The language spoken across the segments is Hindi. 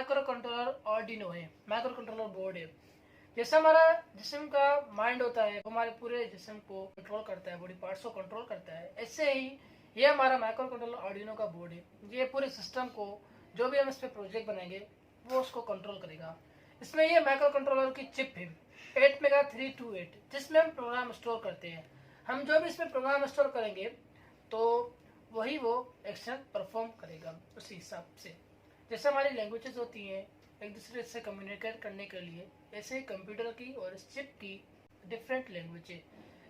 माइक्रो कंट्रोलर आर्डिनो है, माइक्रो कंट्रोलर बोर्ड है। जैसे हमारा जिस्म का माइंड होता है, वो हमारे पूरे जिस्म को कंट्रोल करता है, बॉडी पार्ट्स को कंट्रोल करता है, ऐसे ही ये हमारा माइक्रो कंट्रोलर आर्डिनो का बोर्ड है। ये पूरे सिस्टम को, जो भी हम इस पर प्रोजेक्ट बनाएंगे वो उसको कंट्रोल करेगा। इसमें ये माइक्रो कंट्रोलर की चिप है 8 मेगा 328, जिसमें हम प्रोग्राम स्टोर करते हैं। हम जो भी इसमें प्रोग्राम स्टोर करेंगे तो वही वो एक्शन परफॉर्म करेगा उसी हिसाब से। जैसे हमारी लैंग्वेजेस होती हैं एक दूसरे से कम्युनिकेट करने के लिए, ऐसे ही कंप्यूटर की और इस चिप की डिफरेंट लैंग्वेज है।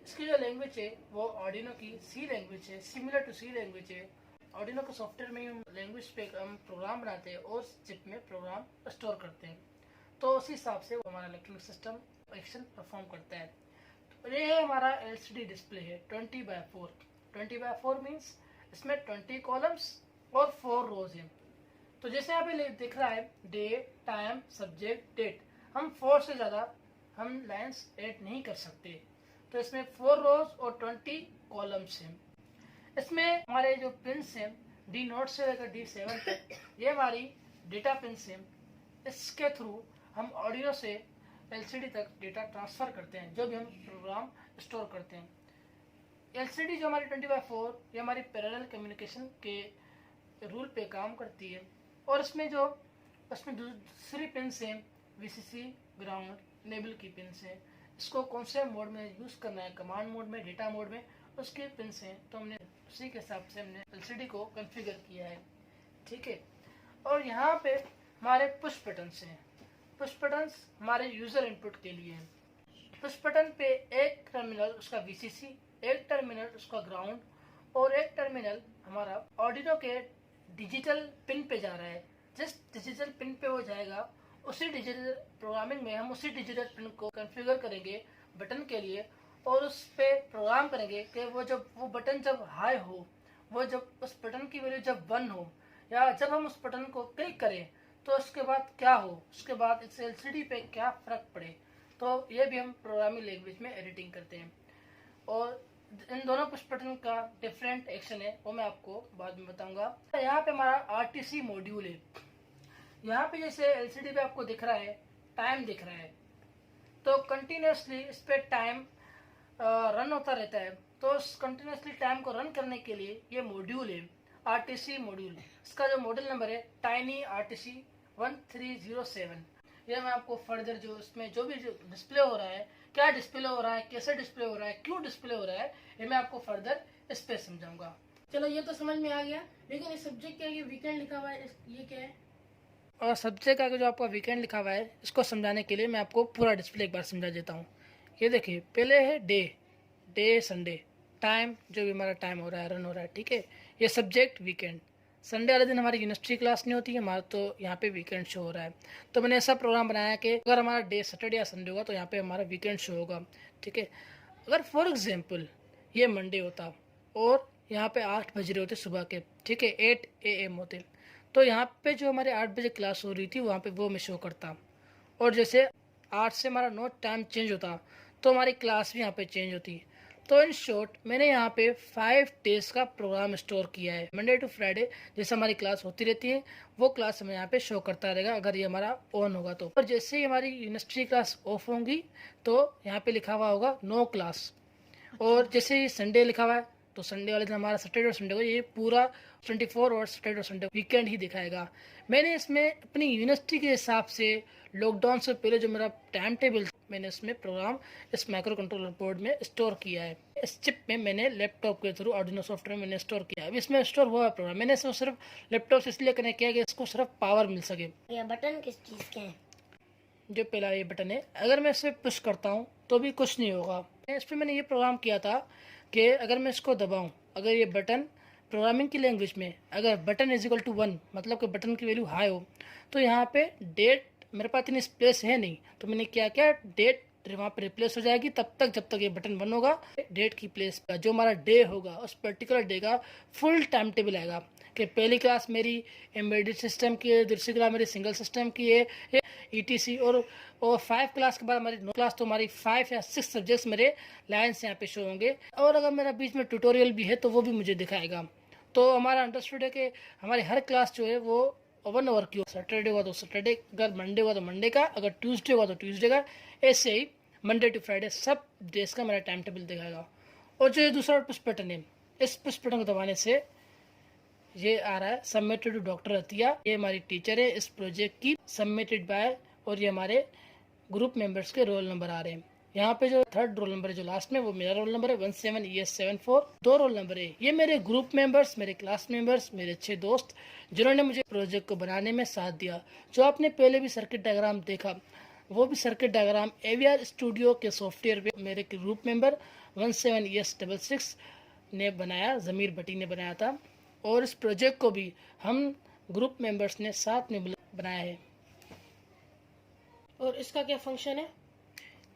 इसकी जो लैंग्वेज है वो आर्डिनो की सी लैंग्वेज है, सिमिलर टू सी लैंग्वेज है। आर्डिनो के सॉफ्टवेयर में हम लैंग्वेज पे हम प्रोग्राम बनाते हैं और चिप में प्रोग्राम स्टोर करते हैं, तो उसी हिसाब से वो हमारा इलेक्ट्रॉनिक सिस्टम एक्शन परफॉर्म करता है। तो ये हमारा LCD डिस्प्ले है 20x4। 20x4 मीन्स इसमें 20 कॉलम्स और 4 रोज है। तो जैसे यहाँ पे दिख रहा है डे, टाइम, सब्जेक्ट, डेट, हम 4 से ज़्यादा हम लाइन्स ऐड नहीं कर सकते। तो इसमें 4 रोज और 20 कॉलम्स हैं। इसमें हमारे जो पिन्स हैं D0 से लेकर D7 तक, ये हमारी डेटा पिन्स हैं। इसके थ्रू हम ऑडियो से LCD तक डेटा ट्रांसफ़र करते हैं, जो भी हम प्रोग्राम स्टोर करते हैं। LCD जो हमारी 20x4, ये हमारी पैरेलल कम्युनिकेशन के रूल पे काम करती है। और इसमें दूसरी पिन्स हैं VCC, ग्राउंड, इनेबल की पिन्स हैं। इसको कौन से मोड में यूज़ करना है, कमांड मोड में, डेटा मोड में, उसके पिन्स हैं। तो हमने उसी के हिसाब से हमने LCD को कॉन्फ़िगर किया है, ठीक है। और यहाँ पे हमारे पुश बटन्स हैं। पुश बटन्स हमारे यूज़र इनपुट के लिए हैं। पुश बटन पे एक टर्मिनल उसका VCC, एक टर्मिनल उसका ग्राउंड और एक टर्मिनल हमारा ऑर्डिनो के डिजिटल पिन पे जा रहा है। जिस डिजिटल पिन पे वो जाएगा, उसी डिजिटल प्रोग्रामिंग में हम उसी डिजिटल पिन को कॉन्फ़िगर करेंगे बटन के लिए, और उस पे प्रोग्राम करेंगे कि वो बटन जब हाई हो, वो जब उस बटन की वैल्यू जब 1 हो, या जब हम उस बटन को क्लिक करें तो उसके बाद क्या हो, उसके बाद इस LCD पे क्या फ़र्क पड़े। तो ये भी हम प्रोग्रामिंग लैंग्वेज में एडिटिंग करते हैं। और इन दोनों पुश बटन का डिफरेंट एक्शन है, वो मैं आपको बाद में बताऊंगा। यहाँ पे हमारा RTC मॉड्यूल है। यहाँ पे जैसे LCD पे आपको दिख रहा है टाइम दिख रहा है, तो कंटिन्यूसली इस पे टाइम रन होता रहता है। तो उस कंटिन्यूसली टाइम को रन करने के लिए ये मॉड्यूल है RTC मॉड्यूल। इसका जो मॉडल नंबर है टाइनी RTC 1307। ये मैं आपको फर्दर जो इसमें जो भी डिस्प्ले हो रहा है, क्या डिस्प्ले हो रहा है, कैसे डिस्प्ले हो रहा है, क्यों डिस्प्ले हो रहा है, ये मैं आपको फर्दर इस पे समझाऊंगा। चलो ये तो समझ में आ गया, लेकिन इस सब्जेक्ट के आगे वीकेंड लिखा हुआ है, ये क्या है? और सब्जेक्ट का जो आपका वीकेंड लिखा हुआ है, इसको समझाने के लिए मैं आपको पूरा डिस्प्ले एक बार समझा देता हूँ। ये देखिए, पहले है डे संडे, टाइम जो भी हमारा टाइम हो रहा है, रन हो रहा है, ठीक है। ये सब्जेक्ट वीकेंड, संडे वाले दिन हमारी यूनिवर्सिटी क्लास नहीं होती है हमारा, तो यहाँ पे वीकेंड शो हो रहा है। तो मैंने ऐसा प्रोग्राम बनाया कि अगर हमारा डे सैटरडे या संडे होगा तो यहाँ पे हमारा वीकेंड शो होगा, ठीक है। अगर फॉर एग्जांपल ये मंडे होता और यहाँ पे 8 बज रहे होते सुबह के, ठीक है, 8 AM होते, तो यहाँ पे जो हमारे 8 बजे क्लास हो रही थी वहाँ पे वो मैं शो करता। और जैसे 8 से हमारा 9 टाइम चेंज होता तो हमारी क्लास भी यहाँ पे चेंज होती। तो इन शॉर्ट मैंने यहाँ पे 5 डेज का प्रोग्राम स्टोर किया है। मंडे टू फ्राइडे जैसे हमारी क्लास होती रहती है, वो क्लास हमें यहाँ पे शो करता रहेगा अगर ये हमारा ऑन होगा तो। और जैसे ही हमारी यूनिवर्सिटी क्लास ऑफ होंगी तो यहाँ पे लिखा हुआ होगा नो क्लास। और जैसे ही संडे लिखा हुआ है तो संडे वाले दिन हमारा सैटरडे और संडे को ये पूरा 24 और सैटरडे और संडे वीकेंड ही दिखाएगा। मैंने इसमें अपनी यूनिवर्सिटी के हिसाब से लॉकडाउन से पहले जो मेरा टाइम टेबल, मैंने इसमें प्रोग्राम इस माइक्रो कंट्रोलर बोर्ड में स्टोर किया है। इस चिप में मैंने लैपटॉप के थ्रू आर्डिनो सॉफ्टवेयर मैंने स्टोर किया है। अब इसमें स्टोर हुआ है प्रोग्राम, मैंने इसको सिर्फ लैपटॉप से इसलिए कनेक्ट किया कि इसको सिर्फ पावर मिल सके। ये बटन किस चीज़ के हैं? जो पहला ये बटन है, अगर मैं इसे पुश करता हूँ तो भी कुछ नहीं होगा। इस पर मैंने ये प्रोग्राम किया था कि अगर मैं इसको दबाऊँ, अगर ये बटन प्रोग्रामिंग की लैंग्वेज में अगर बटन इज इक्वल टू 1, मतलब कि बटन की वैल्यू हाई हो, तो यहाँ पे डेट, मेरे पास इतनी स्पेस है नहीं, तो मैंने क्या किया, डेट वहाँ पे रिप्लेस हो जाएगी तब तक जब तक ये बटन 1 होगा। डेट की प्लेस पर जो हमारा डे होगा उस पर्टिकुलर डे का फुल टाइम टेबल आएगा कि पहली क्लास मेरी एम्बेडेड सिस्टम की है, दूसरी क्लास मेरी सिंगल सिस्टम की है, ETC, और 5 क्लास के बाद हमारी 9 क्लास, तो हमारी 5 या 6 सब्जेक्ट्स मेरे लाइन्स यहाँ पे शो होंगे। और अगर मेरा बीच में ट्यूटोरियल भी है तो वो भी मुझे दिखाएगा। तो हमारा अंडरस्टूड है कि हमारी हर क्लास जो है वो 1 आवर की, सैटरडे हुआ तो सैटरडे, अगर मंडे हुआ तो मंडे का, अगर ट्यूसडे हुआ तो ट्यूसडे का, ऐसे ही मंडे टू फ्राइडे सब डेज का मेरा टाइम टेबल दिखाएगा। और जो दूसरा पुश बटन है, इस पुश बटन को दबाने से ये आ रहा है सबमिटेड टू डॉक्टर अतिया, ये हमारी टीचर है इस प्रोजेक्ट की, सबमिटेड बाय, और ये हमारे ग्रुप मेंबर्स के रोल नंबर आ रहे हैं। यहाँ पे जो थर्ड रोल नंबर है जो लास्ट में, वो मेरा रोल नंबर है 17ES74। 2 रोल नंबर है, ये मेरे ग्रुप मेंबर्स, मेरे क्लास मेंबर्स, मेरे अच्छे दोस्त जिन्होंने मुझे प्रोजेक्ट को बनाने में साथ दिया। जो आपने पहले भी सर्किट डायग्राम देखा, वो भी सर्किट डायग्राम AVR स्टूडियो के सॉफ्टवेयर पे मेरे ग्रुप मेंबर 17ES66 ने बनाया, जमीर भट्टी ने बनाया था। और इस प्रोजेक्ट को भी हम ग्रुप मेंबर्स ने साथ में बनाया है। और इसका क्या फंक्शन है?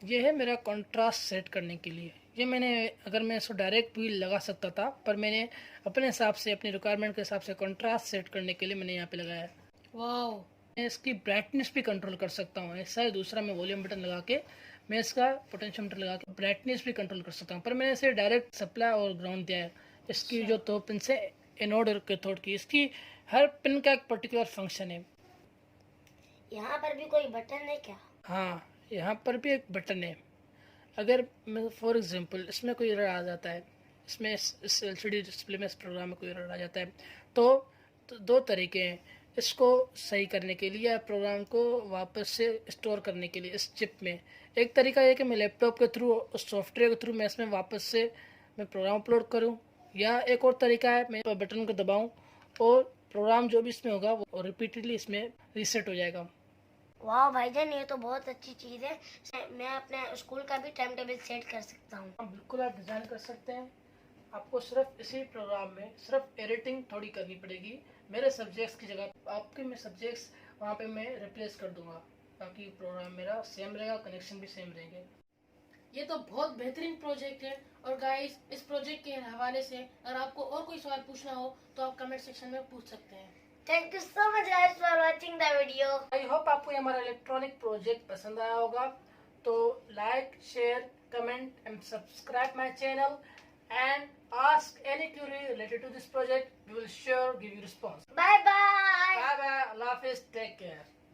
ये है मेरा कंट्रास्ट सेट करने के लिए। ये मैंने, अगर मैं इसको डायरेक्ट भी लगा सकता था, पर मैंने अपने हिसाब से, अपनी रिक्वायरमेंट के हिसाब से कंट्रास्ट सेट करने के लिए मैंने यहाँ पे लगाया है। वाओ, मैं इसकी ब्राइटनेस भी कंट्रोल कर सकता हूँ। ऐसा है, दूसरा मैं वॉल्यूम बटन लगा के, मैं इसका पोटेंशियोमीटर लगा के ब्राइटनेस भी कंट्रोल कर सकता हूँ। पर मैंने इसे डायरेक्ट सप्लाई और ग्राउंड दिया है। इसकी जो 2 पिन से एनोड और कैथोड की, इसकी हर पिन का एक पर्टिकुलर फंक्शन है। यहाँ पर भी कोई बटन है क्या? हाँ, यहाँ पर भी एक बटन है। अगर मैं फॉर एग्जांपल इसमें कोई एरर आ जाता है, इसमें इस LCD डिस्प्ले में, इस प्रोग्राम में कोई एरर आ जाता है, तो 2 तरीके हैं इसको सही करने के लिए या प्रोग्राम को वापस से स्टोर करने के लिए इस चिप में। एक तरीका है कि मैं लैपटॉप के थ्रू, उस सॉफ्टवेयर के थ्रू मैं इसमें वापस से मैं प्रोग्राम अपलोड करूँ, या एक और तरीका है मैं बटन को दबाऊँ और प्रोग्राम जो भी इसमें होगा वो रिपीटेडली इसमें रीसेट हो जाएगा। वाह भाईजान, ये तो बहुत अच्छी चीज है। मैं अपने स्कूल का भी टाइम टेबल सेट कर सकता हूँ। हाँ, बिल्कुल आप डिज़ाइन कर सकते हैं। आपको सिर्फ इसी प्रोग्राम में सिर्फ एडिटिंग थोड़ी करनी पड़ेगी। मेरे सब्जेक्ट्स की जगह आपके मैं सब्जेक्ट्स वहाँ पे मैं रिप्लेस कर दूंगा, ताकि प्रोग्राम मेरा सेम रहेगा, कनेक्शन भी सेम रहेंगे। ये तो बहुत बेहतरीन प्रोजेक्ट है। और गाइस, इस प्रोजेक्ट के हवाले से अगर आपको और कोई सवाल पूछना हो तो आप कमेंट सेक्शन में पूछ सकते हैं। Thank you so much guys for watching the video. I hope आपको ये हमारा इलेक्ट्रॉनिक प्रोजेक्ट पसंद आया होगा। तो like, share, comment and subscribe my channel and ask any query related to this project. We will sure give you response. Bye bye. Bye bye. Allah Hafiz. Take care.